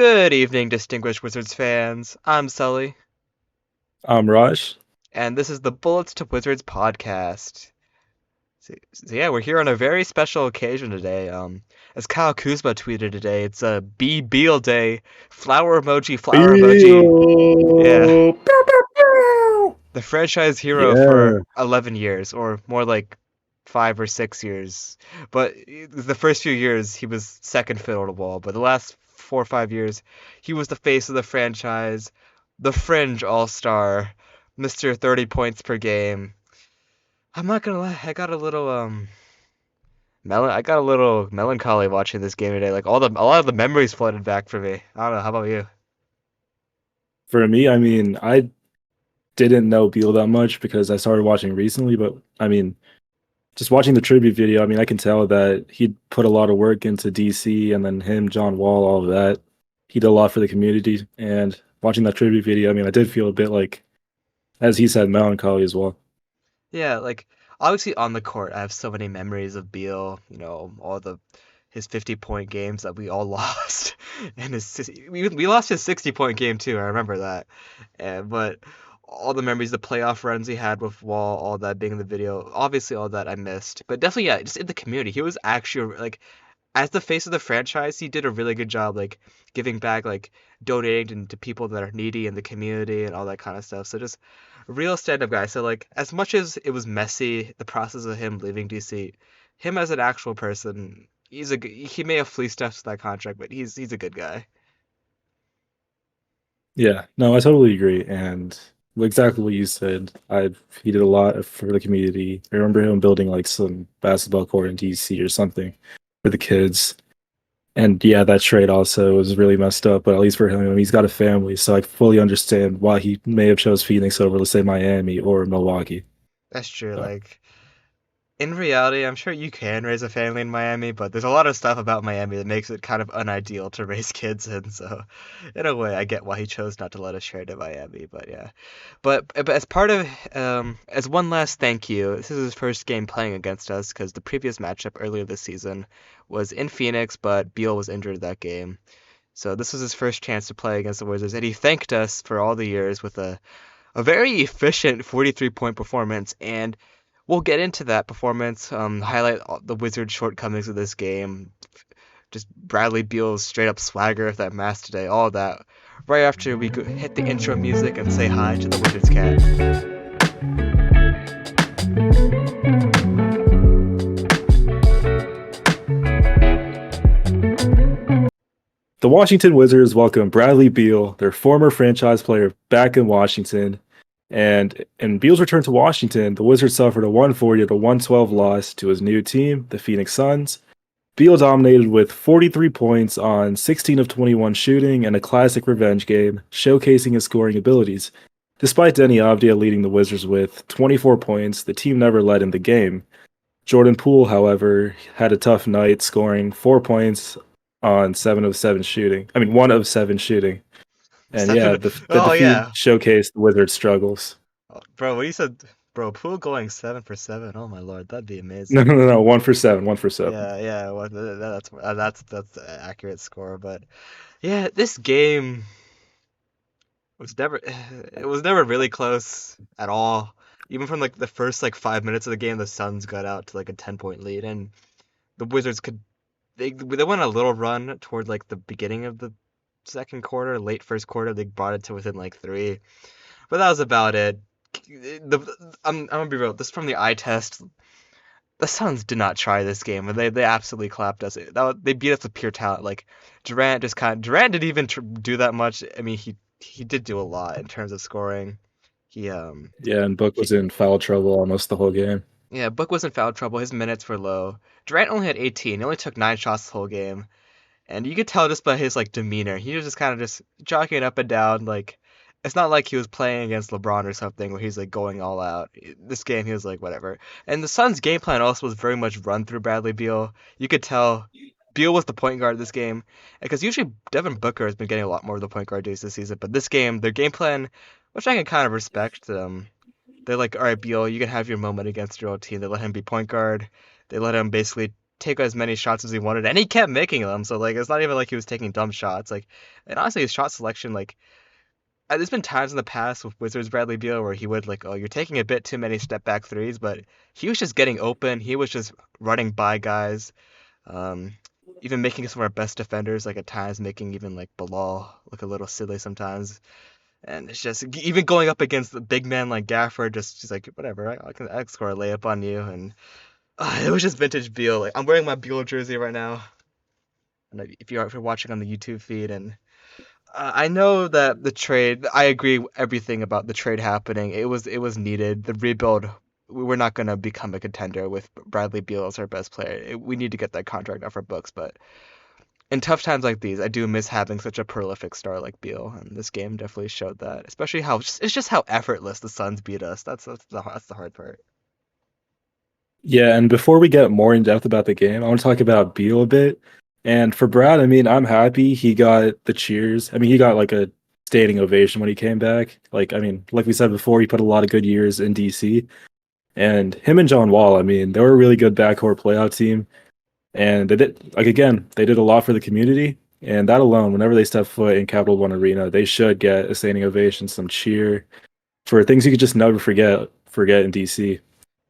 Good evening, distinguished Wizards fans. I'm Sully, I'm Raj. and this is the Bullets to Wizards podcast. Yeah, we're here on a very special occasion today. As Kyle Kuzma tweeted today, it's a B Beal day. Flower emoji, flower emoji. Yeah, Beal. Pew, pew, pew. the franchise hero for Yeah. 11 years, or more like 5 or 6 years. But the first few years, he was second fiddle to Wall. But the last 4 or 5 years, he was the face of the franchise, the fringe all-star, Mr. 30 points per game. I'm not gonna lie, I got a little melancholy watching this game today. Like a lot of the memories flooded back for me. I don't know, how about you? For me, I didn't know Beal that much because I started watching recently, but just watching the tribute video, I can tell that he put a lot of work into DC and then him, John Wall, all of that. He did a lot for the community. And watching that tribute video, I did feel a bit like, as he said, melancholy as well. Yeah, like obviously on the court, I have so many memories of Beal. All the his 50-point games that we all lost, and we lost his 60-point game too. I remember that, but all the memories, the playoff runs he had with Wall, all that being in the video, obviously all that I missed. But definitely, yeah, just in the community, he was actually like as the face of the franchise, he did a really good job, like giving back, like donating to people that are needy in the community and all that kind of stuff. So just real stand-up guy. So like, as much as it was messy, the process of him leaving DC, him as an actual person, he may have fleeced us with that contract, but he's a good guy. Yeah, no, I totally agree. And exactly what you said. He did a lot for the community. I remember him building like some basketball court in DC or something for the kids. And yeah, that trade also was really messed up, but at least for him, he's got a family, so I fully understand why he may have chose Phoenix over, let's say, Miami or Milwaukee. That's true. So, Like, in reality, I'm sure you can raise a family in Miami, but there's a lot of stuff about Miami that makes it kind of unideal to raise kids in. So, in a way, I get why he chose not to let us trade to Miami. But yeah, but as part of as one last thank you, this is his first game playing against us because the previous matchup earlier this season was in Phoenix, but Beal was injured that game. So this was his first chance to play against the Wizards, and he thanked us for all the years with a very efficient 43-point performance. And we'll get into that performance, highlight the Wizards' shortcomings of this game, just Bradley Beal's straight up swagger of that mask today, all of that, right after we hit the intro music and say hi to the Wizards cat. the Washington Wizards welcome Bradley Beal, their former franchise player, back in Washington. And in Beal's return to Washington, the Wizards suffered a 140 to 112 loss to his new team, the Phoenix Suns. Beal dominated with 43 points on 16 of 21 shooting and a classic revenge game, showcasing his scoring abilities. Despite Denny Avdia leading the Wizards with 24 points, the team never led in the game. Jordan Poole, however, had a tough night, scoring 4 points on 7 of 7 shooting. 1 of 7 shooting. And yeah, Seven. the Oh defeat yeah, showcased the Wizards' struggles. oh, bro. What you said, bro? Poole going 7 for 7. Oh my lord, that'd be No, amazing. no, no, no. 1 for 7. 1 for 7. Yeah, yeah. Well, that's an accurate score, but yeah, this game was never it was never really close at all. Even from like the first like 5 minutes of the game, the Suns got out to like a 10-point lead, and the Wizards could they went on a little run toward like the beginning of the second quarter, late first quarter. They brought it to within like three, but that was about it. I'm gonna be real. This is from the eye test. The Suns did not try this game, and they absolutely clapped us. They beat us with pure talent. Like Durant didn't even do that much. I mean, he did do a lot in terms of scoring. He Yeah, and Book he was in foul trouble almost the whole game. yeah, Book was in foul trouble. His minutes were low. Durant only had 18. He only took 9 shots the whole game, and you could tell just by his like demeanor. He was just kind of just jogging up and down. Like it's not like he was playing against LeBron or something where he's like going all out. This game he was like whatever. And the Suns' game plan also was very much run through Bradley Beal. You could tell Beal was the point guard this game because usually Devin Booker has been getting a lot more of the point guard duties this season, but this game their game plan, which I can kind of respect. They're like, all right, Beal, you can have your moment against your old team. They let him be point guard. They let him basically. take as many shots as he wanted, and he kept making them. So like, it's not even like he was taking dumb shots. Like, and honestly, his shot selection, like, there's been times in the past with Wizards Bradley Beal where he would like, oh, you're taking a bit too many step back threes, but he was just getting open. He was just running by guys, um, even making some of our best defenders like at times making even like Bilal look a little silly sometimes. And it's just even going up against the big man like Gafford, just like whatever, I can score a layup on you, and it was just vintage Beal. Like I'm wearing my Beal jersey right now, and if you're watching on the YouTube feed, and I know that the trade, I agree everything about the trade happening. It was needed. The rebuild, we're not gonna become a contender with Bradley Beal as our best player. We need to get that contract off our books, but in tough times like these, I do miss having such a prolific star like Beal, and this game definitely showed that. Especially how it's just how effortless the Suns beat us. That's the hard part. Yeah, and before we get more in depth about the game, I want to talk about Beal a bit. And for Brad, I mean, I'm happy he got the cheers. I mean, he got like a standing ovation when he came back. Like, I mean, like we said before, he put a lot of good years in DC. And him and John Wall, I mean, they were a really good backcourt playout team. And they did, like, again, they did a lot for the community. And that alone, whenever they step foot in Capital One Arena, they should get a standing ovation, some cheer for things you could just never forget in DC.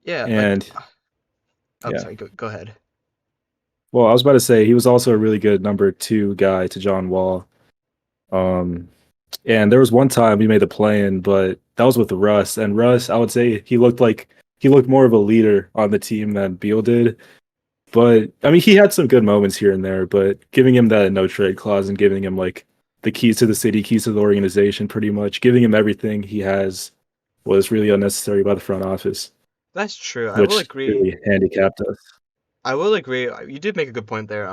Yeah, like And I'm yeah. sorry, go ahead. Well, I was about to say he was also a really good number two guy to John Wall. Um, and there was one time we made the play in, but that was with Russ. And Russ, I would say he looked more of a leader on the team than Beal did. But I mean, he had some good moments here and there. But giving him that no trade clause and giving him like the keys to the city, keys to the organization, pretty much giving him everything he has was really unnecessary by the front office, That's true. I will which agree. really handicapped us. I will agree. You did make a good point there.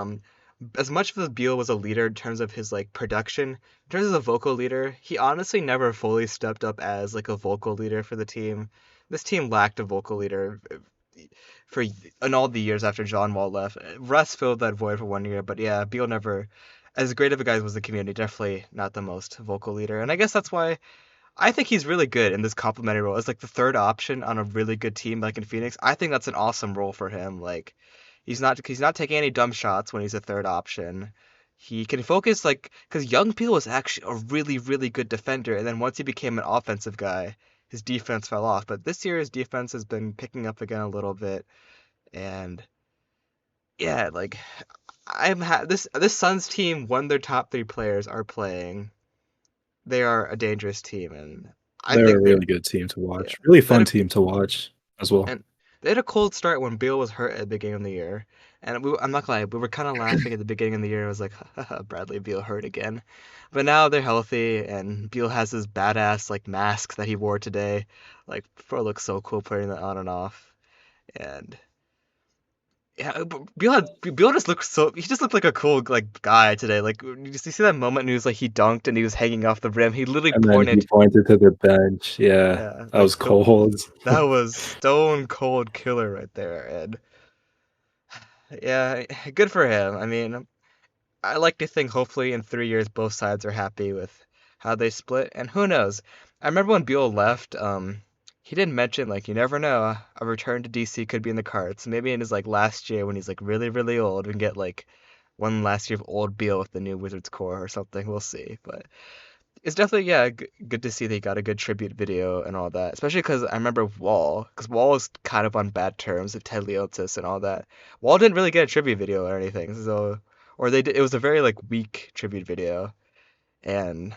As much as Beal was a leader in terms of his like production, in terms of a vocal leader, he honestly never fully stepped up as like a vocal leader for the team. This team lacked a vocal leader for in all the years after John Wall left. Russ filled that void for 1 year, but yeah, Beal never, as great of a guy as was the community, definitely not the most vocal leader. And I guess that's why I think he's really good in this complimentary role as like the third option on a really good team like in Phoenix. I think that's an awesome role for him. Like he's not taking any dumb shots when he's a third option. He can focus like because Young Peel was actually a really really good defender, and then once he became an offensive guy, his defense fell off. But this year his defense has been picking up again a little bit, and yeah, like this Suns team when their top three players are playing, they are a dangerous team, and I They're a think they really good team to yeah watch. Really they had fun a team to watch as well. and they had a cold start when Beal was hurt at the beginning of the year, and I'm not gonna lie, we were kind of laughing at the beginning of the year. It was like, Bradley Beal hurt again, but now they're healthy, and Beal has this badass like mask that he wore today. Like, bro looks so cool putting that on and off, and yeah, Beal just looks so he just looked like a cool like guy today. Like, you see that moment when he was like he dunked and he was hanging off the rim. He literally And then he pointed. pointed to the bench. Yeah, Yeah, that was cold. that was stone cold killer right there, and yeah, good for him. I mean, I like to think hopefully in 3 years both sides are happy with how they split, and who knows? I remember when Beal left, he didn't mention like you never know, a return to DC could be in the cards. Maybe in his like last year when he's like really really old, we can get like one last year of old Beal with the new Wizards core or something. We'll see, but it's definitely yeah good to see they got a good tribute video and all that, especially because I remember Wall, because Wall was kind of on bad terms with Ted Leonsis and all that. Wall didn't really get a tribute video or anything, so or they did. It was a very like weak tribute video, and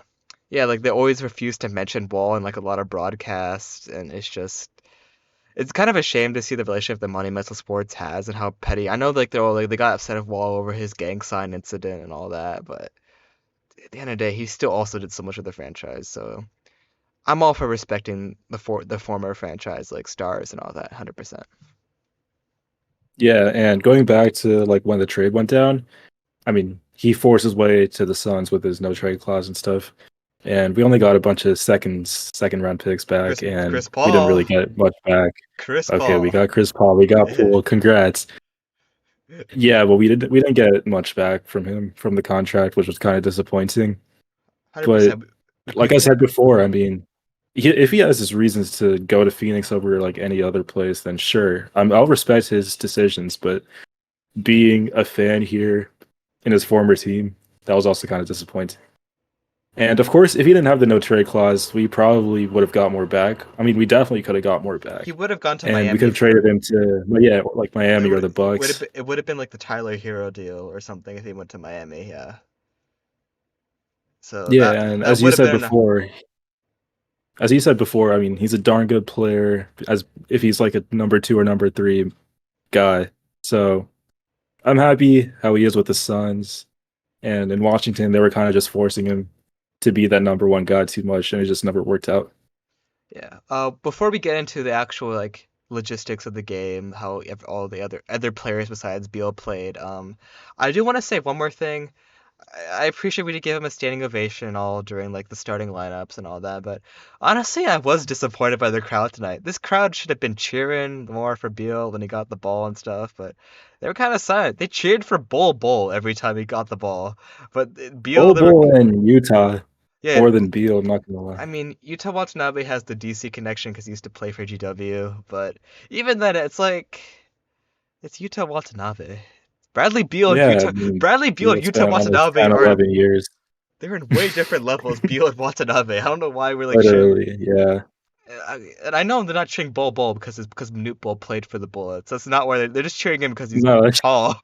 yeah, like they always refuse to mention Wall in like a lot of broadcasts, and it's kind of a shame to see the relationship that Money Metal Sports has and how petty. I know like they're all like they got upset at Wall over his gang sign incident and all that, but at the end of the day, he still also did so much with the franchise. So I'm all for respecting the former franchise like stars and all that, 100%. Yeah, and going back to like when the trade went down, I mean, he forced his way to the Suns with his no trade clause and stuff. And we only got a bunch of second round picks back, and Chris we didn't Paul, really get much back. Chris Okay, we Paul, got Chris Paul, we got Poole. Congrats. Yeah, but we didn't get much back from him from the contract, which was kind of disappointing. But 100%. like I said before, I mean, if he has his reasons to go to Phoenix over like any other place, then sure, I'll respect his decisions. But being a fan here in his former team. That was also kind of disappointing. And of course, if he didn't have the no trade clause, we probably would have got more back. I mean, we definitely could have got more He back, would have gone to and we could Miami have traded him to, yeah, like it Miami or would the Bucks. it would have been like the Tyler Hero deal or something if he went to Miami, yeah. So Yeah, and that would have been as you said before, I mean, he's a darn good player. As if he's like a number two or number three guy, so I'm happy how he is with the Suns. And in Washington, they were kind of just forcing him to be that number one guy too much, and it just never worked out. yeah. Before we get into the actual like logistics of the game, how all the other players besides Beal played, I do want to say one more thing. I appreciate we did give him a standing ovation and all during like the starting lineups and all that, but honestly, I was disappointed by the crowd tonight. This crowd should have been cheering more for Beal when he got the ball and stuff, but they were kind of silent. They cheered for Bull every time he got the ball, but Beal, Bol they were Bol and Utah yeah. more than Beal. I'm not gonna lie. I mean, Yuta Watanabe has the DC connection because he used to play for GW, but even then, it's like it's Yuta Watanabe. Yeah, I mean, Bradley Beal and it's Yuta been almost Watanabe 10, are 11 years, they're in way different levels. Beal and Watanabe. I don't know why we're like cheering. literally. Yeah, And I know they're not cheering Bull because it's because Newt Bull played for the Bullets. That's not why they're just cheering him because he's no, tall.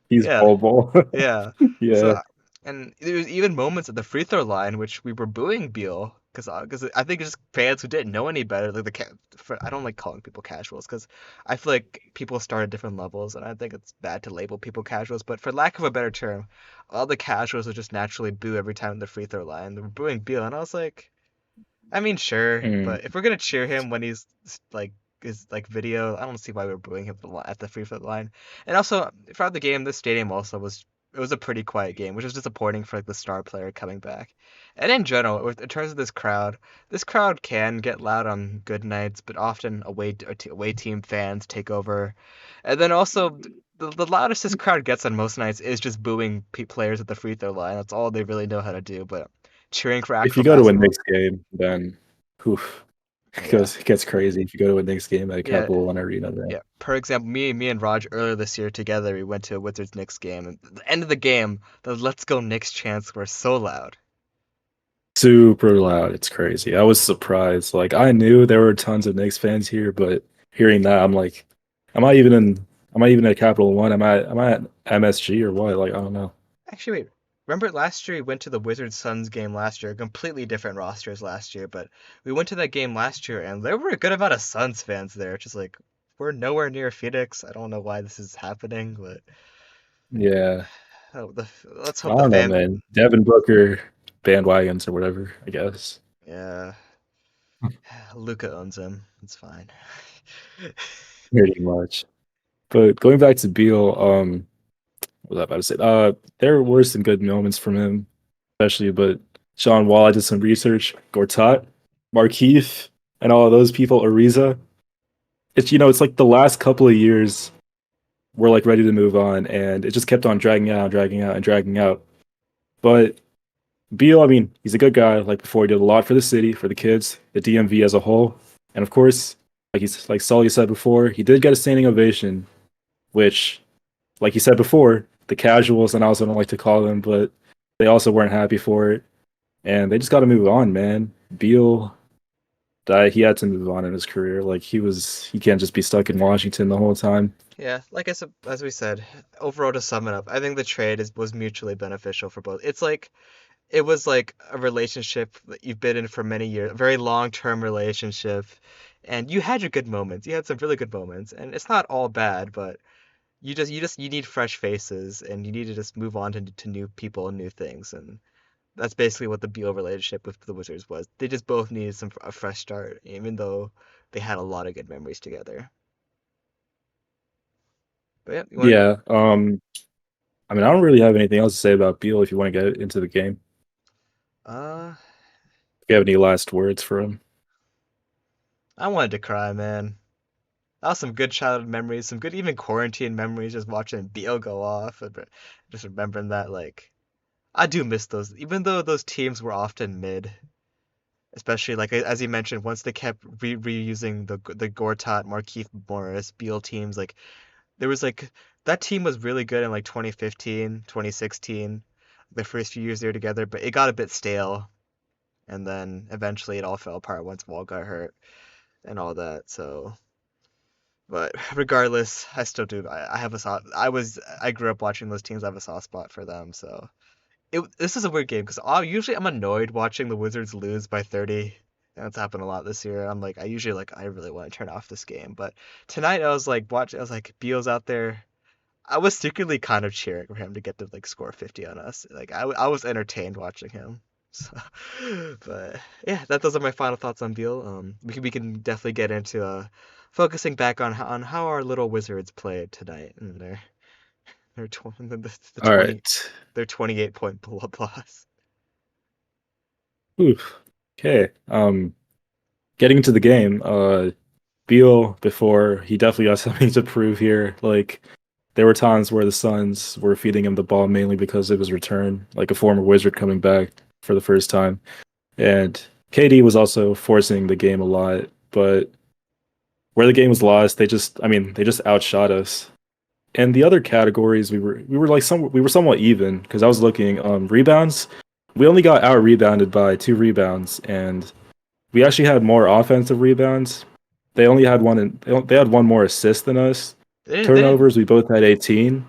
he's Yeah, Bol Bol. yeah. Yeah, So, and there was even moments at the free throw line which we were booing Beal because I think just fans who didn't know any better, like I don't like calling people casuals because I feel like people start at different levels, and I think it's bad to label people casuals. But for lack of a better term, all the casuals would just naturally boo every time at the free throw line. They were booing Beal, and I was like, I mean, sure, mm. but if we're gonna cheer him when he's like his like video, I don't see why we're booing him at the free throw line. And also throughout the game, this stadium also was it was a pretty quiet game, which was disappointing for like the star player coming back. And in general, in terms of this crowd can get loud on good nights, but often away team fans take over. And then also the loudest this crowd gets on most nights is just booing players at the free throw line. That's all they really know how to do. But cheering for If actual you go to a basketball, Knicks game, then oof, yeah. it gets crazy. If you go to a Knicks game at Yeah, Capital One Arena, then yeah. Per example, me and Raj earlier this year together, we went to a Wizards Knicks game, and at the end of the game, the "Let's Go Knicks" chants were so loud. super loud. It's crazy. I was surprised. Like I knew there were tons of Knicks fans here, but hearing that, I'm like, am I even in? Am I even at Capital One? Am I at MSG or what? Like I don't know. Actually, wait. Remember last year we went to the Wizards Suns game last year, completely different rosters last year, but we went to that game last year, and there were a good amount of Suns fans there. Just like we're nowhere near Phoenix. I don't know why this is happening, but Yeah, let's I hope the don't know, fan. man. Devin Booker bandwagons or whatever. I guess Yeah, Luca owns him. It's fine. pretty much. But going back to Beal, what was I about to say? There were some good moments from him, especially. But Sean Wall, I did some research. Gortat, Markeith, and all of those people. Ariza. It's it's like the last couple of years we're like ready to move on, and it just kept on dragging out, dragging out, and dragging out. But Beal, I mean, he's a good guy. Like before, he did a lot for the city, for the kids, the DMV as a whole, and of course, like Sully said before, he did get a standing ovation, which, like you said before, the casuals and I also don't like to call them, but they also weren't happy for it, and they just got to move on, man. Beal, he had to move on in his career. Like he can't just be stuck in Washington the whole time. Yeah, like I said, as we said, overall to sum it up, I think the trade was mutually beneficial for both. It was like a relationship that you've been in for many years, a very long-term relationship, and you had your good moments. You had some really good moments, and it's not all bad, but you need fresh faces, and you need to just move on to new people and new things, and that's basically what the Beal relationship with the Wizards was. They just both needed a fresh start, even though they had a lot of good memories together. But yeah, you want Yeah. I mean, I don't really have anything else to say about Beal. If you want to get into the game, to if you have any last words for him. I wanted to cry, man. That was some good childhood memories, some good even quarantine memories, just watching Beal go off, and just remembering that, like, I do miss those, even though those teams were often mid, especially like as you mentioned, once they kept reusing the Gortat, Markieff Morris, Beal teams, like there was like that team was really good in like 2015, 2016, the first few years they were together, but it got a bit stale, and then eventually it all fell apart once Wall got hurt and all that. So, but regardless, I still do. I have a soft. I grew up watching those teams. I have a soft spot for them. So this is a weird game because usually I'm annoyed watching the Wizards lose by 30. And it's happened a lot this year. I'm like, I usually like, I really want to turn off this game. But tonight I was like, watching. I was like, Beal's out there. I was secretly kind of cheering for him to get to like score 50 on us. Like I was entertained watching him. So, but yeah, those are my final thoughts on Beal. We can definitely get into focusing back on how our little Wizards played tonight and their the All 20 right. their 28-point loss. Oof. Okay. Getting into the game, Beal before he definitely got something to prove here. Like there were times where the Suns were feeding him the ball mainly because it was return, like a former Wizard coming back for the first time. And KD was also forcing the game a lot, but where the game was lost, they just outshot us. And the other categories, we were somewhat even because I was looking rebounds. We only got out rebounded by 2 rebounds, and we actually had more offensive rebounds. They only had one, and they had one more assist than us. They didn't. Turnovers, we both had 18.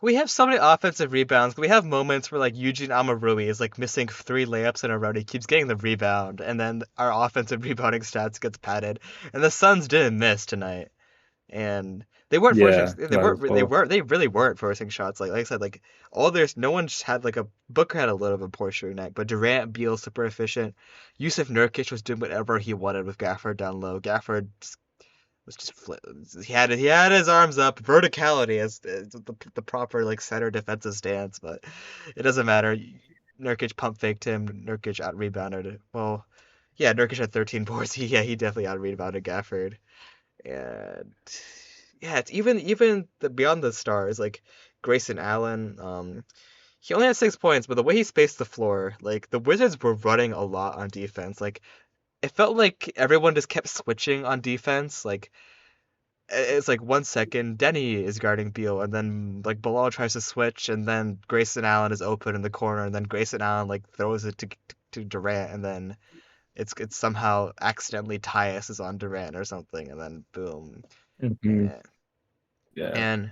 We have so many offensive rebounds. We have moments where like Eugene Amarui is like missing 3 layups in a row. And he keeps getting the rebound, and then our offensive rebounding stats gets padded. And the Suns didn't miss tonight. And they weren't forcing. Yeah, They not weren't. at They all. weren't. They really weren't forcing shots. Like I said, like all there's no one just had like a Booker had a little bit of a poor shooting night, but Durant, Beal super efficient. Yusuf Nurkic was doing whatever he wanted with Gafford down low. Gafford was just he had his arms up, verticality as the proper like center defensive stance, but it doesn't matter. Nurkic pump faked him. Nurkic out rebounded. Well, yeah, Nurkic had 13 boards. He definitely out rebounded Gafford. And yeah, it's even the beyond the stars like Grayson Allen. He only had 6 points, but the way he spaced the floor, like the Wizards were running a lot on defense. Like it felt like everyone just kept switching on defense. Like it's like 1 second, Denny is guarding Beal, and then like Bilal tries to switch, and then Grayson Allen is open in the corner, and then Grayson Allen like throws it to Durant, and then it's somehow accidentally Tyus is on Durant or something, and then boom. Hmm. And, Yeah. and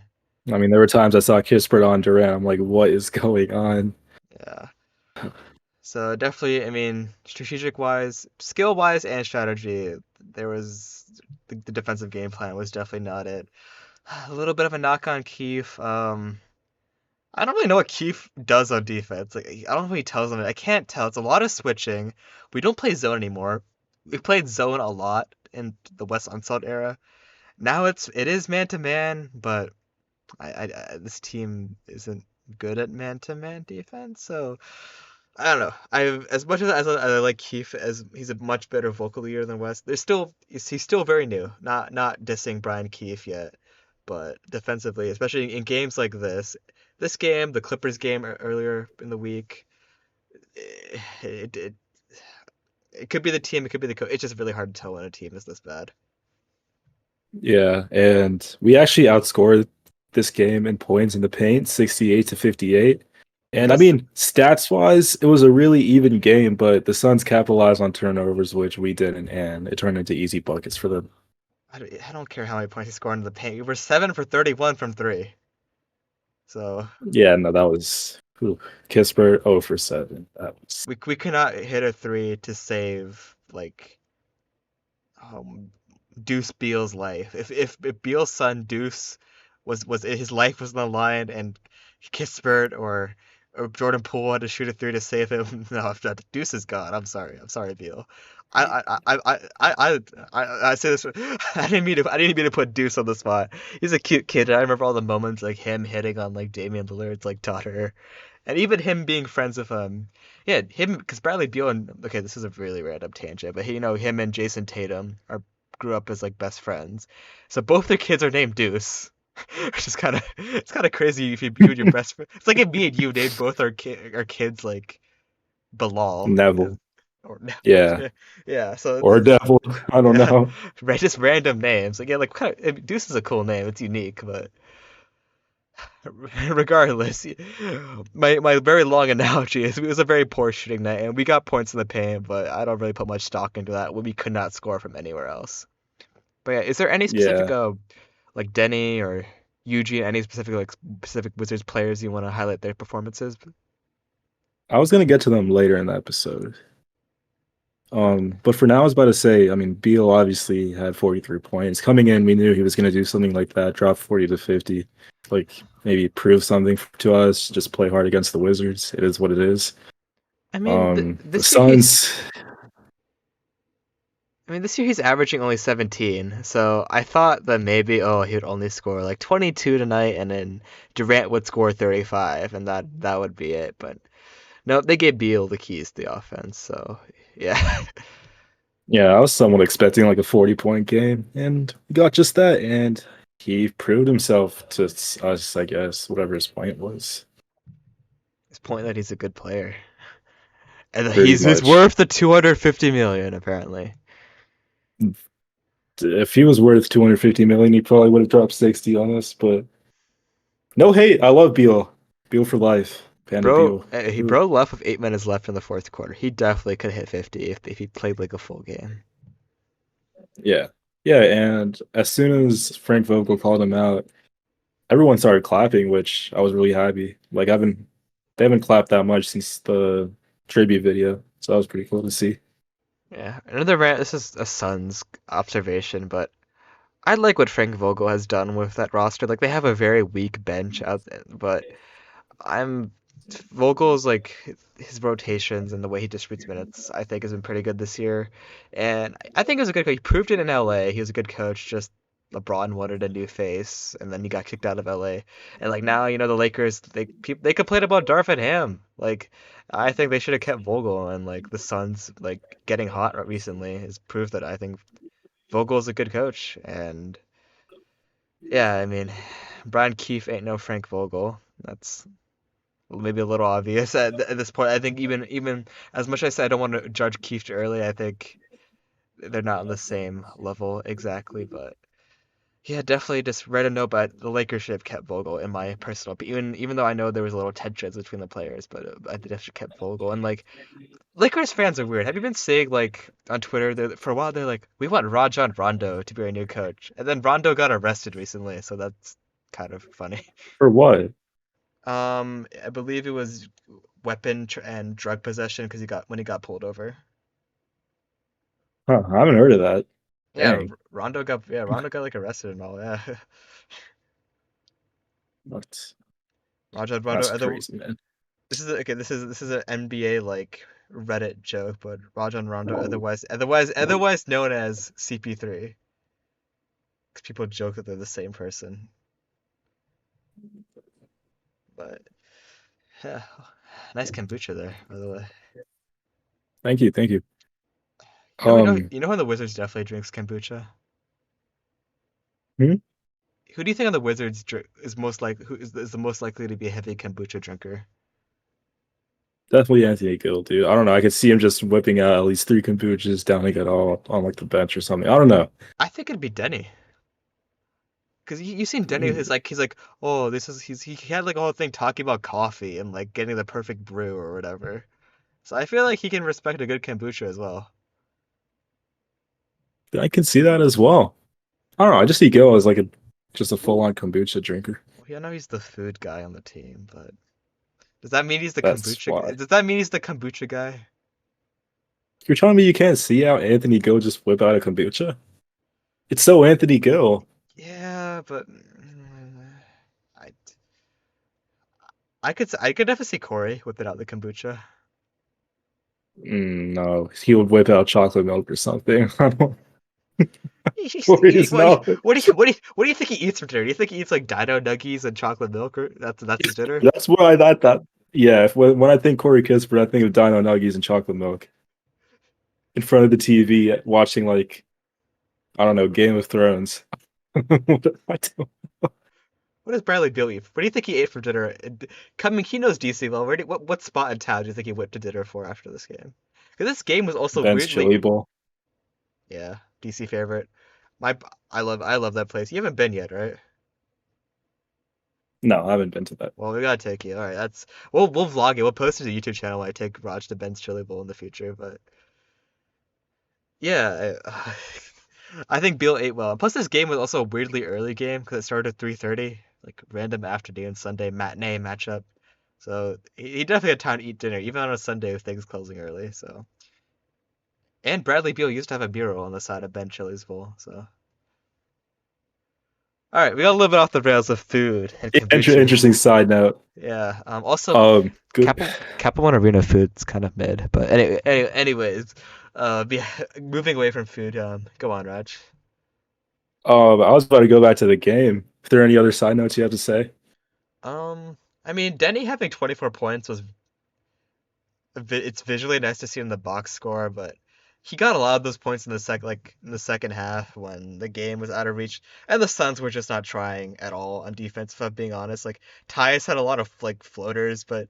I mean, there were times I saw Kispert on Durant. I'm like, what is going on? yeah, so definitely, I mean, strategic wise, skill wise, and strategy, there was the defensive game plan was definitely not it. A little bit of a knock on Keith. I don't really know what Keith does on defense. Like I don't know what he tells them. I can't tell. It's a lot of switching. We don't play zone anymore. We played zone a lot in the West Unseld era. Now it is man to man, but this team isn't good at man to man defense. So I don't know. I as much as I like Keith as he's a much better vocal leader than West. He's still very new. Not dissing Brian Keefe yet, but defensively, especially in games like this game, the Clippers game earlier in the week, it, it it could be the team, it could be the coach. It's just really hard to tell when a team is this bad. Yeah, and we actually outscored this game in points in the paint, 68 to 58. And I That's mean, stats wise, it was a really even game, but the Suns capitalized on turnovers, which we didn't, and it turned into easy buckets for them. I don't care how many points he scored in the paint. We were 7 for 31 from three. So Yeah, no, that was Kispert 0 for 7. That was we could not hit a three to save like um, Deuce Beal's life. If Beal's son Deuce was his life was on the line and Kispert or Jordan Poole had to shoot a three to save him, no, if that Deuce is gone. I'm sorry, Beal. I say this. I didn't mean to put Deuce on the spot. He's a cute kid. I remember all the moments like him hitting on like Damian Lillard's like daughter, and even him being friends with yeah, him because Bradley Beal and okay, this is a really random tangent, but him and Jason Tatum are grew up as like best friends, so both their kids are named Deuce, which is kind of it's kind of crazy if you and your best friend. It's like if me and you named both our kids like Bilal, Neville. or Yeah. yeah, so Or Devil. I don't yeah, know. just random names. Like yeah, like Deuce is a cool name. It's unique, but. Regardless, my very long analogy is it was a very poor shooting night, and we got points in the paint, but I don't really put much stock into that when we could not score from anywhere else. But yeah, is there any specific Yeah, like Denny or Eugene, any specific like specific Wizards players you want to highlight their performances? I was gonna get to them later in the episode. But for now, I was about to say, I mean, Beal obviously had 43 points. Coming in, we knew he was gonna do something like that, drop 40 to 50, like maybe prove something to us, just play hard against the Wizards. It is what it is. I mean, The this year he's Suns, I mean, this year he's averaging only 17, so I thought that maybe, oh, he would only score like 22 tonight, and then Durant would score 35, and that would be it. But no, they gave Beal the keys to the offense, so yeah. yeah, I was somewhat expecting like a 40-point game, and we got just that, and he proved himself to us, I guess, whatever his point was. His point that he's a good player, and that Pretty he's much. worth the 250 million apparently. If he was worth 250 million, he probably would have dropped 60 on us, but no hate. I love Beal. Beal for life. Panda Beal. He bro left with 8 minutes left in the fourth quarter. He definitely could hit 50 if he played like a full game. Yeah. Yeah, and as soon as Frank Vogel called him out, everyone started clapping, which I was really happy. Like they haven't clapped that much since the tribute video. So that was pretty cool to see. Yeah, another rant. This is a Suns observation, but I like what Frank Vogel has done with that roster. Like they have a very weak bench out there, but I'm Vogel's like his rotations and the way he distributes minutes, I think has been pretty good this year. And I think he was a good coach. He proved it in LA. He was a good coach, just LeBron wanted a new face and then he got kicked out of LA. And like now, the Lakers they complain about Darvin Ham. Like I think they should have kept Vogel, and like the Suns like getting hot recently is proof that I think Vogel's a good coach. And yeah, I mean, Brian Keefe ain't no Frank Vogel. That's maybe a little obvious at this point. I think even as much as I said I don't want to judge Keefe too early, I think they're not on the same level exactly. But yeah, definitely just read a note. But the Lakers should have kept Vogel in my personal. But even though I know there was a little tensions between the players, but I think they should have kept Vogel. And like Lakers fans are weird. Have you been seeing like on Twitter? For a while they're like, we want Raj and Rondo to be our new coach, and then Rondo got arrested recently, so that's kind of funny. For what? I believe it was weapon and drug possession because he got pulled over. Huh, I haven't heard of that. Yeah, Dang. Rondo got like arrested and all. Yeah, That's Rondo. that's crazy, man. This is an NBA like Reddit joke, but Rajon Rondo, otherwise known as CP3, because people joke that they're the same person. But yeah, nice kombucha there, by the way. Thank you, thank you. You know who on the Wizards definitely drinks kombucha? Hmm? Who do you think on the Wizards is most like who is the most likely to be a heavy kombucha drinker? Definitely Anthony Gill, dude. I don't know. I could see him just whipping out at least three kombuchas, downing it all on like the bench or something. I don't know. I think it'd be Denny. Cause you seen Denny Mm, he's like, oh, he had like a whole thing talking about coffee and like getting the perfect brew or whatever. So I feel like he can respect a good kombucha as well. I can see that as well. I don't know. I just see Gill as like a just a full-on kombucha drinker. Well, yeah, I know he's the food guy on the team, but does that mean he's the That's kombucha? why. Does that mean he's the kombucha guy? You're telling me you can't see how Anthony Gill just whip out a kombucha? It's so Anthony Gill. Yeah, but I I could definitely see Corey whipping out the kombucha. No, he would whip out chocolate milk or something. I don't. Corey is no. What do you think he eats for dinner? Do you think he eats like Dino Nuggies and chocolate milk, or that's his dinner? That's what I thought that. Yeah, when I think Corey Kispert, I think of Dino Nuggies and chocolate milk in front of the TV watching like I don't know Game of Thrones. What? What does Bradley Beal eat? What do you think he ate for dinner? Coming, he knows DC well. What spot in town do you think he went to dinner for after this game? Because this game was also Ben's weirdly, Chili Bowl. yeah, DC favorite. My I love that place. You haven't been yet, right? No, I haven't been to that. Well, we gotta take you. All right, that's we'll vlog it. We'll post it to the YouTube channel when I take Raj to Ben's Chili Bowl in the future. But yeah, I think Beal ate well. Plus, this game was also a weirdly early game because it started at 3:30, like random afternoon Sunday matinee matchup. So he definitely had time to eat dinner, even on a Sunday with things closing early. So and Bradley Beal used to have a mural on the side of Ben Chili's bowl. So all right, we got a little bit off the rails of food and kombucha. Interesting side note. Yeah. Also, Good. Kappa Arena food's kind of mid, but anyways, yeah, moving away from food. Go on, Raj. I was about to go back to the game. If there are any other side notes you have to say? I mean, Denny having 24 points was it's visually nice to see in the box score, but he got a lot of those points in the in the second half when the game was out of reach, and the Suns were just not trying at all on defense. If I'm being honest, like Tyus had a lot of like floaters, but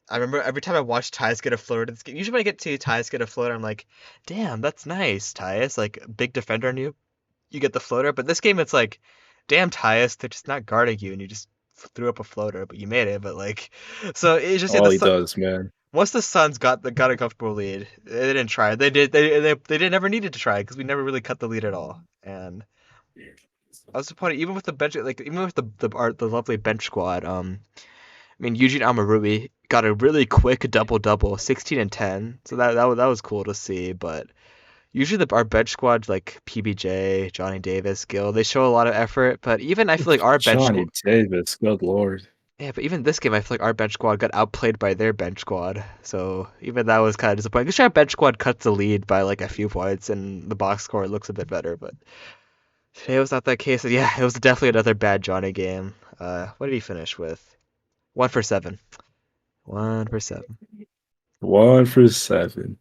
I remember every time I watched Tyus get a floater this game, usually when I get to Tyus get a floater, I'm like, damn, that's nice, Tyus. Like big defender on you, you get the floater. But this game, it's like, damn, Tyus, they're just not guarding you, and you just threw up a floater, but you made it. But like, so it's just yeah, All he does, man. once the Suns got a comfortable lead, they didn't try. They didn't ever needed to try because we never really cut the lead at all. And I was disappointed even with the bench, like even with the lovely bench squad. I mean Eugene Amarui got a really quick double double, 16 and 10. So that was cool to see. But usually our bench squad like PBJ, Johnny Davis, Gill, they show a lot of effort. But even I feel like our bench Johnny squad. Davis, good lord. Yeah, but even this game, I feel like our bench squad got outplayed by their bench squad. So even that was kind of disappointing. Because our bench squad cuts the lead by like a few points, and the box score looks a bit better. But today was not that case. Yeah, it was definitely another bad Johnny game. What did he finish with? 1 for 7. 1 for 7. 1 for 7.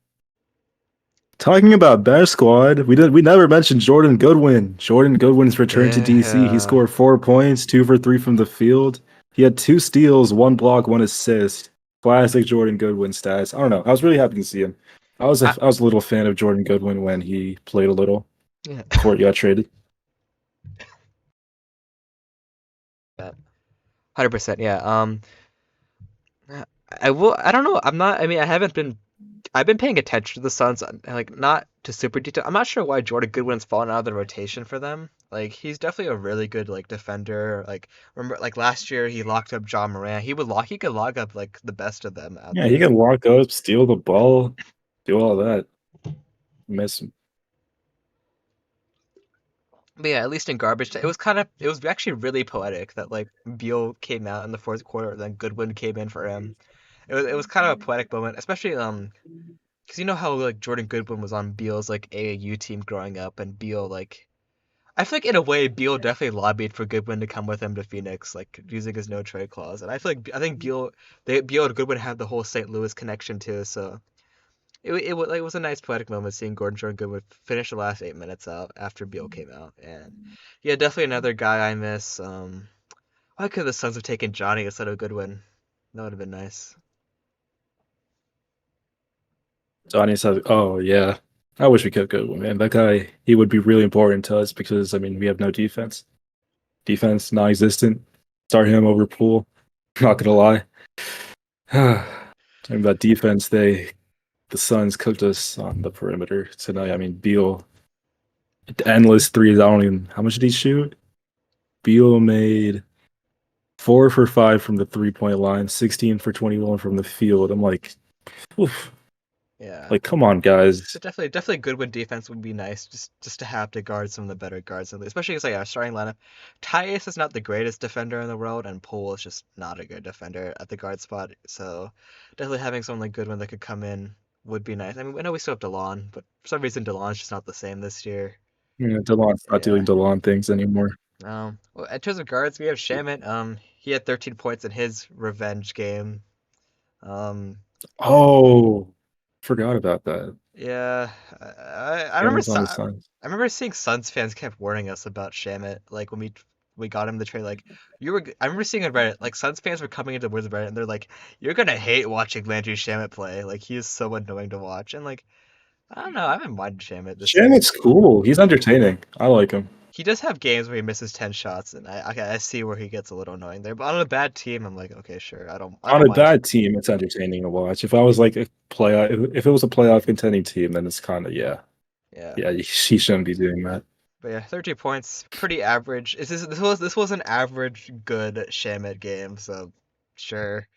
Talking about best squad, we never mentioned Jordan Goodwin. Jordan Goodwin's return to DC. He Yeah. scored 4 points, 2 for 3 from the field. He had 2 steals, 1 block, 1 assist. Classic Jordan Goodwin stats. I don't know. I was really happy to see him. I, I was a little fan of Jordan Goodwin when he played a little yeah. before he got traded. 100%. Yeah. I will. I don't know. I'm not. I mean, I haven't been. I've been paying attention to the Suns, like not to super detail. I'm not sure why Jordan Goodwin's fallen out of the rotation for them. Like he's definitely a really good like defender. Like remember, like last year he locked up John Moran. He could lock up like the best of them out Yeah, he there. can walk up, steal the ball, do all that. Miss him. But yeah, at least in garbage time, it was actually really poetic that like Beal came out in the fourth quarter, then Goodwin came in for him. It was kind of a poetic moment, especially because you know how like Jordan Goodwin was on Beal's like AAU team growing up, and Beal like I feel like in a way Beal definitely lobbied for Goodwin to come with him to Phoenix, like using his no trade clause. And I think Beal and Goodwin had the whole St. Louis connection too, so it was a nice poetic moment seeing Jordan Goodwin finish the last 8 minutes out after Beal came out. And yeah, definitely another guy I miss. Why could the Suns have taken Johnny instead of Goodwin? That would have been nice. Johnny said, "Oh yeah, I wish we kept Goodwin, man. That guy, he would be really important to us because I mean we have no defense. Defense non-existent. Start him over Poole. Not gonna lie. Talking about defense, the Suns cooked us on the perimeter tonight. I mean Beal, endless threes. I don't even how much did he shoot? Beal made 4 for 5 from the 3 point line, 16 for 21 from the field. I'm oof, Yeah. like come on, guys. So definitely Goodwin defense would be nice, just to have to guard some of the better guards, especially because like our starting lineup. Tyus is not the greatest defender in the world, and Poole is just not a good defender at the guard spot. So definitely having someone like Goodwin that could come in would be nice. I mean, I know we still have DeLon, but for some reason DeLon's just not the same this year. Yeah, DeLon's not Yeah. doing DeLon things anymore. Well, in terms of guards, we have Shamit. He had 13 points in his revenge game. Um, Oh, forgot about that. Yeah, I remember Cameron's on the Suns. I remember seeing Suns fans kept warning us about Shamit, like when we got him the trade. Like I remember seeing on Reddit, like Suns fans were coming into Wizards Reddit, and they're like, "You're gonna hate watching Landry Shamit play. Like he is so annoying to watch." And like I don't know, I haven't minded Shamit this year. Shamit's cool. He's entertaining. I like him. He does have games where he misses 10 shots, and I see where he gets a little annoying there. But on a bad team, I'm like, okay, sure, I On don't a mind. bad team, it's entertaining to watch. If I was like a playoff, if it was a playoff contending team, then it's kind of yeah, Yeah. yeah. He shouldn't be doing that. But yeah, 13 points, pretty average. This was an average good Shamit game, so sure.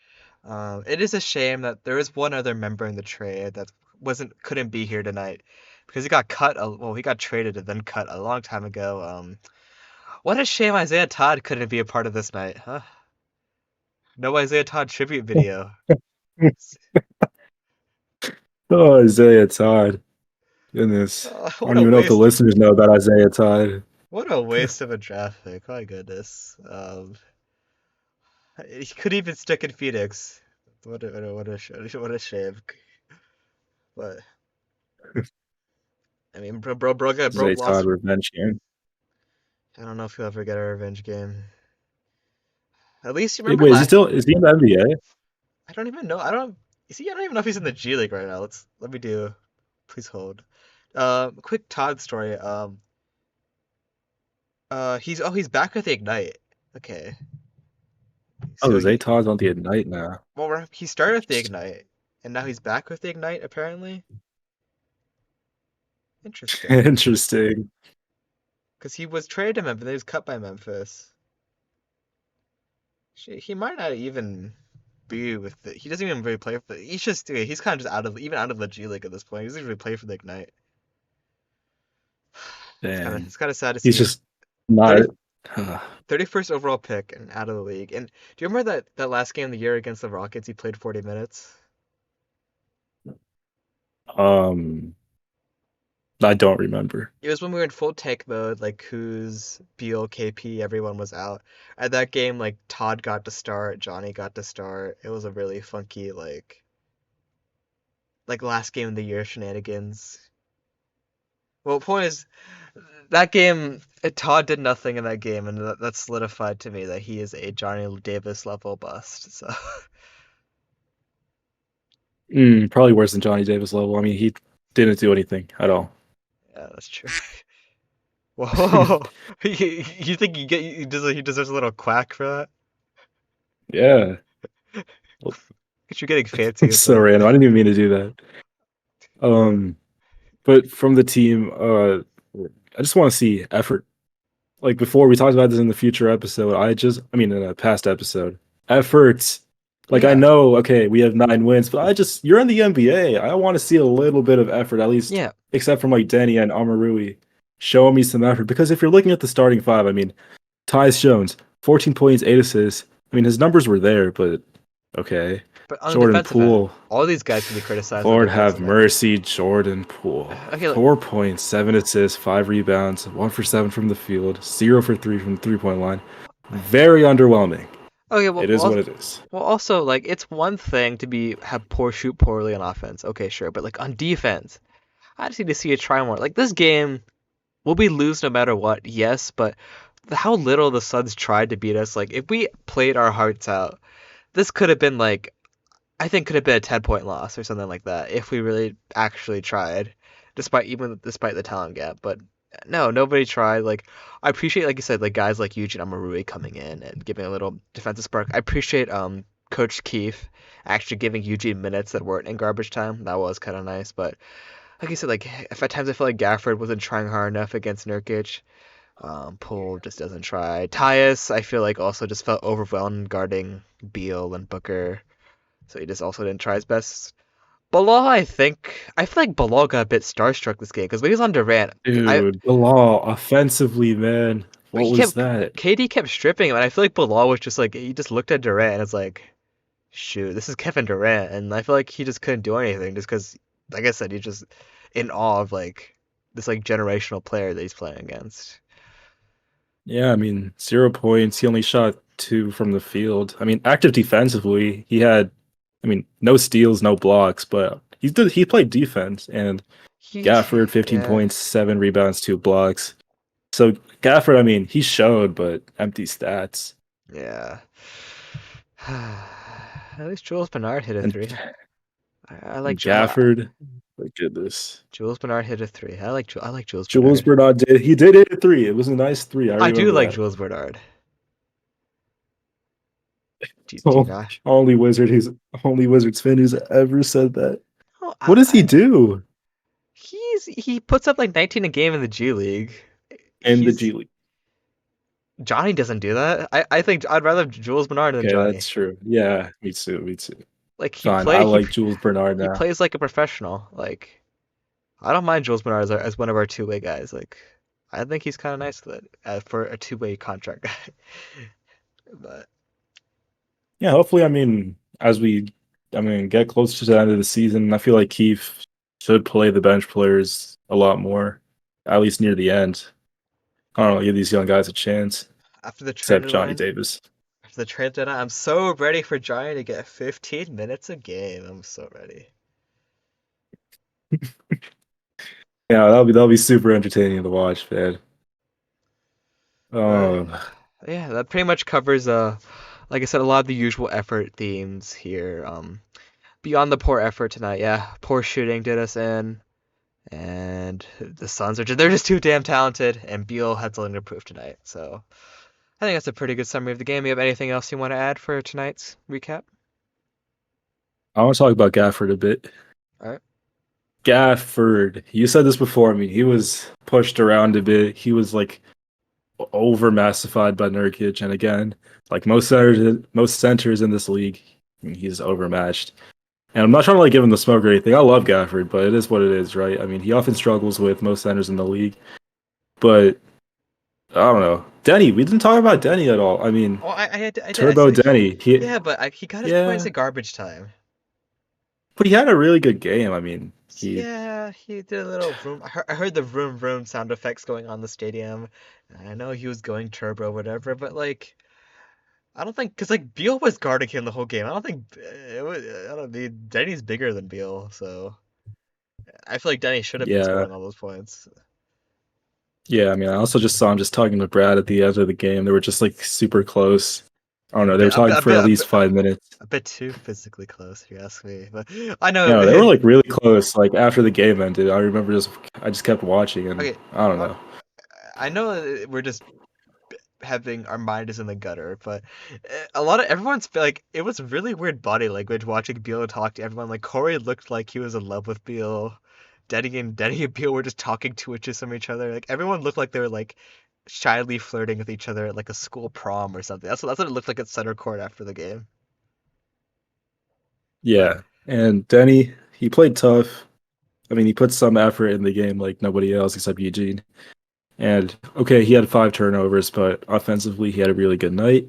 It is a shame that there is one other member in the trade that couldn't be here tonight because he got cut. Well, he got traded and then cut a long time ago. What a shame Isaiah Todd couldn't be a part of this night, huh? No Isaiah Todd tribute video. Oh, Isaiah Todd. Goodness. I What don't a even know if the waste! listeners know about Isaiah Todd. What a waste of a draft pick. My goodness. He could even stick in Phoenix. What a shame. But I mean, bro Isaiah Todd lost. revenge game. I don't know if he'll ever get a revenge game. At least you Wait, remember is he last. still is he in the NBA? I don't even know. I don't. You see, I don't even know if he's in the G League right now. Let me do. Please hold. Quick Todd story. He's back with the Ignite. Okay. Oh, So Isaiah Todd's on the Ignite now. he started with the Ignite, and now he's back with the Ignite apparently. Interesting. Interesting. Because he was traded to Memphis, then he was cut by Memphis. He might not even be with the. He doesn't even really play for. He's kind of just out of the G League at this point. He doesn't really play for the Ignite. Damn. It's kind of sad to He's see. just not. 30, 31st overall pick and out of the league. And do you remember that last game of the year against the Rockets? He played 40 minutes. um, I don't remember. It was when we were in full tank mode, like Kuz, Beal, KP, everyone was out. At that game, like Todd got to start, Johnny got to start. It was a really funky like last game of the year shenanigans. Well, point is, that game, Todd did nothing in that game, and that solidified to me that he is a Johnny Davis level bust. So Probably worse than Johnny Davis level. I mean, he didn't do anything at all. yeah, that's true. Whoa, you think he deserves a little quack for that? Yeah. Get you getting fancy with So that. random. I didn't even mean to do that. But from the team, I just want to see effort. Like before, we talked about this in the future episode. I mean, in a past episode, efforts. Oh Like I yeah, know, okay, we have 9 wins, but you're in the NBA. I want to see a little bit of effort, at least, yeah. except from like Danny and Amarui, showing me some effort. Because if you're looking at the starting five, I mean, Tyus Jones, 14 points, 8 assists. I mean, his numbers were there, but okay. But on the Jordan defensive end, Poole, all these guys can be criticized on the Lord have defensive end. mercy, Jordan Poole. Okay, look. 4 points, 7 assists, 5 rebounds, 1 for 7 from the field, 0 for 3 from the 3 point line. Very underwhelming. Okay, It is what it is. well, also like it's one thing to have shoot poorly on offense. Okay, sure, but like on defense, I just need to see you try more. Like this game, will we lose no matter what? Yes, but how little the Suns tried to beat us. Like if we played our hearts out, this could have been like I think could have been a 10-point loss or something like that if we really actually tried, despite the talent gap. But no, nobody tried. Like I appreciate, like you said, like guys like Eugene Amarui coming in and giving a little defensive spark. I appreciate Coach Keefe actually giving Eugene minutes that weren't in garbage time. That was kind of nice. But like you said, like if at times I feel like Gafford wasn't trying hard enough against Nurkic. Poole just doesn't try. Tyus, I feel like also just felt overwhelmed guarding Beal and Booker. So he just also didn't try his best. Bilal, I feel like Bilal got a bit starstruck this game because when he was on Durant, Dude, Bilal, offensively, man. What he was kept that? KD kept stripping him, and I feel like Bilal was just like he just looked at Durant and it's like, shoot, this is Kevin Durant, and I feel like he just couldn't do anything just because, like I said, he's just in awe of like this like generational player that he's playing against. Yeah, I mean, 0 points. He only shot 2 from the field. I mean, active defensively, he had, I mean, no steals, no blocks, but he played defense. And He, Gafford, 15 yeah, points, 7 rebounds, 2 blocks. So Gafford, I mean, he showed, but empty stats. yeah. At least Jules Bernard hit a And three. I like Gafford, my goodness. Jules Bernard hit a three. I like Jules Jules Bernard. Bernard did hit a three. It was a nice three. I I do remember like that. Jules Bernard. Do you Oh, not? only Wizards fan who's ever said that. Oh, What does he do he puts up like 19 a game in the G League. in the G He's League? Johnny doesn't do that. I think I'd rather have Jules Bernard than Okay, Johnny. that's true. Yeah, me too. Me too. Like Fine. I like Jules Bernard he now. plays like a professional. Like I don't mind Jules Bernard as one of our two-way guys. Like I think he's kind of nice with it for a two-way contract guy. But Yeah, hopefully, as get closer to the end of the season, I feel like Keith should play the bench players a lot more, at least near the end. I don't know, give these young guys a chance, after the trade except Johnny deadline, Davis. after the trade deadline, I'm so ready for Johnny to get 15 minutes a game. I'm so ready. Yeah, that'll be super entertaining to watch, man. But Um, yeah, that pretty much covers like I said, a lot of the usual effort themes here. Beyond the poor effort tonight, yeah, poor shooting did us in, and the Suns they're just too damn talented, and Beal had something to prove tonight. So I think that's a pretty good summary of the game. You have anything else you want to add for tonight's recap? I want to talk about Gafford a bit. All right. Gafford, you said this before. He was pushed around a bit. He was like over massified by Nurkic, and again, like most centers in this league, he's overmatched. And I'm not trying to like give him the smoke or anything. I love Gafford, but it is what it is, right? I mean, he often struggles with most centers in the league. But I don't know. Denny, we didn't talk about Denny at all. I mean, Oh, I did. I Turbo said Denny. yeah, but he got his points Yeah, at garbage time. but he had a really good game. I mean, he Yeah, he did a little vroom. I heard the vroom vroom sound effects going on in the stadium. I know he was going turbo, whatever, but like, I don't think because like Beal was guarding him the whole game. I don't think it was. I don't need Denny's bigger than Beal, so I feel like Denny should have been yeah. scoring all those points. Yeah, I mean, I also just saw him just talking to Brad at the end of the game. They were just like super close. I don't A know. They bit, were a bit, talking a for bit, at a least bit, 5 minutes. a bit too physically close, if you ask me. But I know. Yeah, they were like really close. Like after the game ended, I just kept watching, and Okay, I don't uh, know. I know that we're just having our mind is in the gutter, but a lot of everyone's like it was really weird body language watching Beal talk to everyone. Like Corey looked like he was in love with Beal. Denny and Beal were just talking two inches from each other. Like everyone looked like they were like shyly flirting with each other at like a school prom or something. That's what it looked like at center court after the game. But Yeah, and Denny, he played tough. I mean, he put some effort in the game, like nobody else except Eugene. And okay, he had 5 turnovers, but offensively, he had a really good night.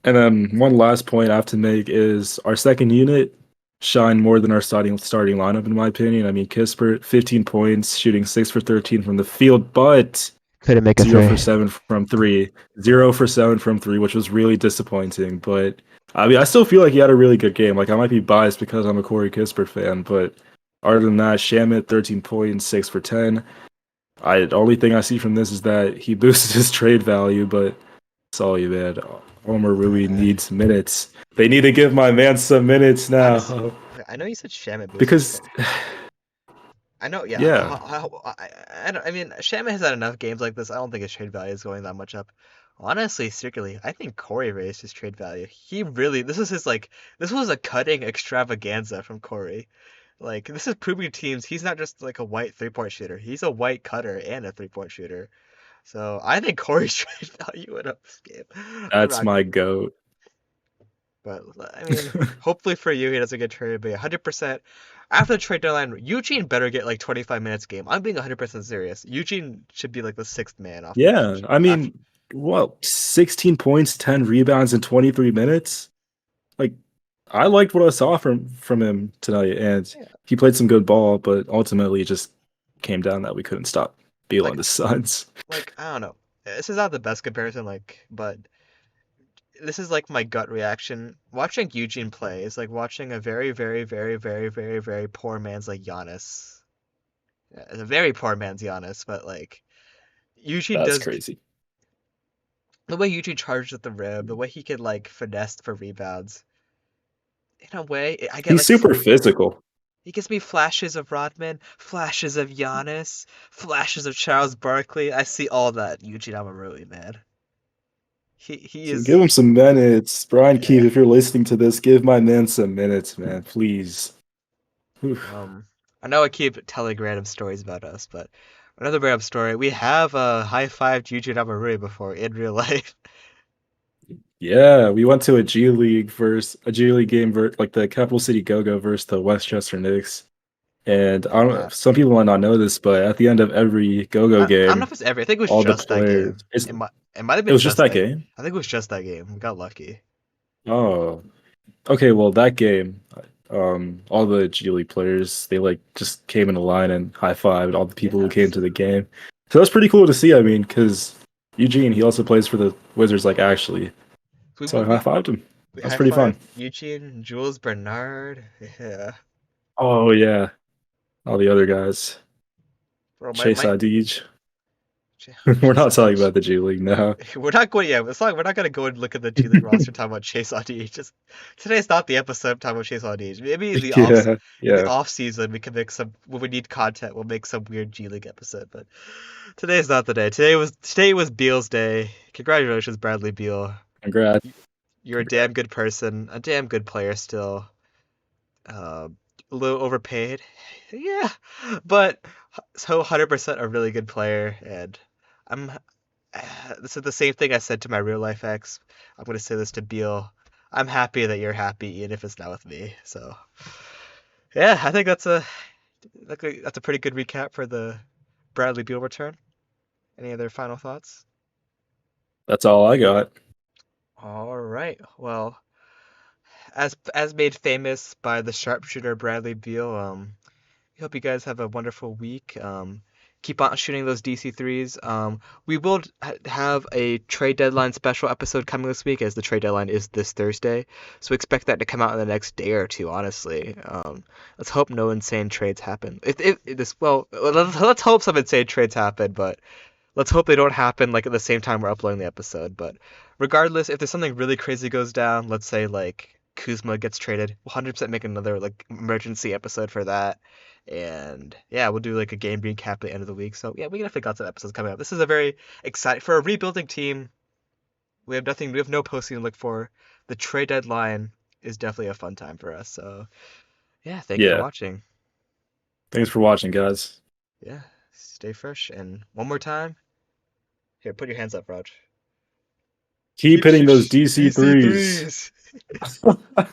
And then one last point I have to make is our second unit shined more than our starting lineup, in my opinion. I mean, Kispert, 15 points, shooting 6 for 13 from the field, but couldn't make a 3. 0 for 7 from three, 0 for 7 from three, which was really disappointing. But I mean, I still feel like he had a really good game. Like I might be biased because I'm a Corey Kispert fan, but other than that, Shamit, 13 points, 6 for 10. The only thing I see from this is that he boosted his trade value, but it's all you man. Homer Rui Uh, needs minutes. They need to give my man some minutes honestly, now. I know you said Shamit boosted his Because, trade. I know, yeah. yeah, I mean, Shamit has had enough games like this. I don't think his trade value is going that much up. Honestly, secretly, I think Corey raised his trade value. He really, this is his like, this was a cutting extravaganza from Corey. Like, this is proving to teams he's not just like a white 3-point shooter. He's a white cutter and a 3-point shooter. So I think Corey's trade value went up this game. I'm that's not my gonna, goat. but I mean, hopefully for you, he doesn't get traded. But 100% after the trade deadline, Eugene better get like 25 minutes a game. I'm being 100% serious. Eugene should be like the sixth man off the Yeah, bench. I After, mean, what, 16 points, 10 rebounds in 23 minutes? Like, I liked what I saw from him tonight, and yeah, he played some good ball, but ultimately it just came down that we couldn't stop Beal like and the Suns. I don't know. This is not the best comparison, like, but this is like my gut reaction. Watching Eugene play is like watching a very, very, very, very, very, very poor man's like Giannis. Yeah, a very poor man's Giannis, but like Eugene That's does crazy. the way Eugene charges at the rim, the way he could like finesse for rebounds. In a way, I get He's like super physical. He gives me flashes of Rodman, flashes of Giannis, flashes of Charles Barkley. I see all that Yuji Amarui, man. He So give him is some minutes. Brian Keith, yeah. if you're listening to this, give my man some minutes, man. Please. Oof. Um, I know I keep telling random stories about us, but another random story. We have a high five Yuji Amarui before in real life. Yeah, we went to a G League game like the Capital City Go-Go versus the Westchester Knicks. And I don't, Yeah. some people might not know this, but at the end of every Go-Go I don't know game, if it's every. I think it was all the just that players, game. It might have it been was just just that that. game. I think it was just that game. We got lucky. Oh, okay. Well, that game, all the G League players, they like just came in a line and high-fived all the people who Yeah. came to the game. So that's pretty cool to see. I mean, because Eugene, he also plays for the Wizards, like actually. We So I went. high-fived him. We That's high pretty fun. five Eugene, Jules Bernard. Yeah. Oh yeah, all the other guys. Bro, my Chase my. Adij. We're Chase not talking Audige. about the G League now. We're not going. Yeah, it's not. We're not gonna go and look at the G League roster talking about Chase Audige. Just today's not the episode talking about Chase Audige. Maybe Yeah, in the yeah. off season we can make some when we need content. We'll make some weird G League episode. But today's not the day. Today was Beal's day. Congratulations, Bradley Beal. Congrats. You're a damn good person, a damn good player still. Uh, a little overpaid, yeah, but so 100% a really good player. And I'm this is the same thing I said to my real life ex. I'm gonna say this to Beal. I'm happy that you're happy, even if it's not with me. So yeah, I think that's a pretty good recap for the Bradley Beal return. Any other final thoughts? That's all I got. All right. Well, as made famous by the sharpshooter Bradley Beal, I hope you guys have a wonderful week. Keep on shooting those DC threes. We will have a trade deadline special episode coming this week, as the trade deadline is this Thursday. So expect that to come out in the next day or two. Honestly, let's hope no insane trades happen. If this well, let's hope some insane trades happen, but let's hope they don't happen like at the same time we're uploading the episode. But regardless, if there's something really crazy goes down, let's say like Kuzma gets traded, we'll 100% make another like emergency episode for that. And yeah, we'll do like a game recap at the end of the week. So yeah, we definitely got some episodes coming up. This is a very exciting for a rebuilding team. We have nothing. We have no posting to look for. The trade deadline is definitely a fun time for us. So yeah, thank you for Yeah. watching. Thanks for watching, guys. Yeah, stay fresh. And one more time, here, put your hands up, Raj. Keep hitting those DC DC threes. threes.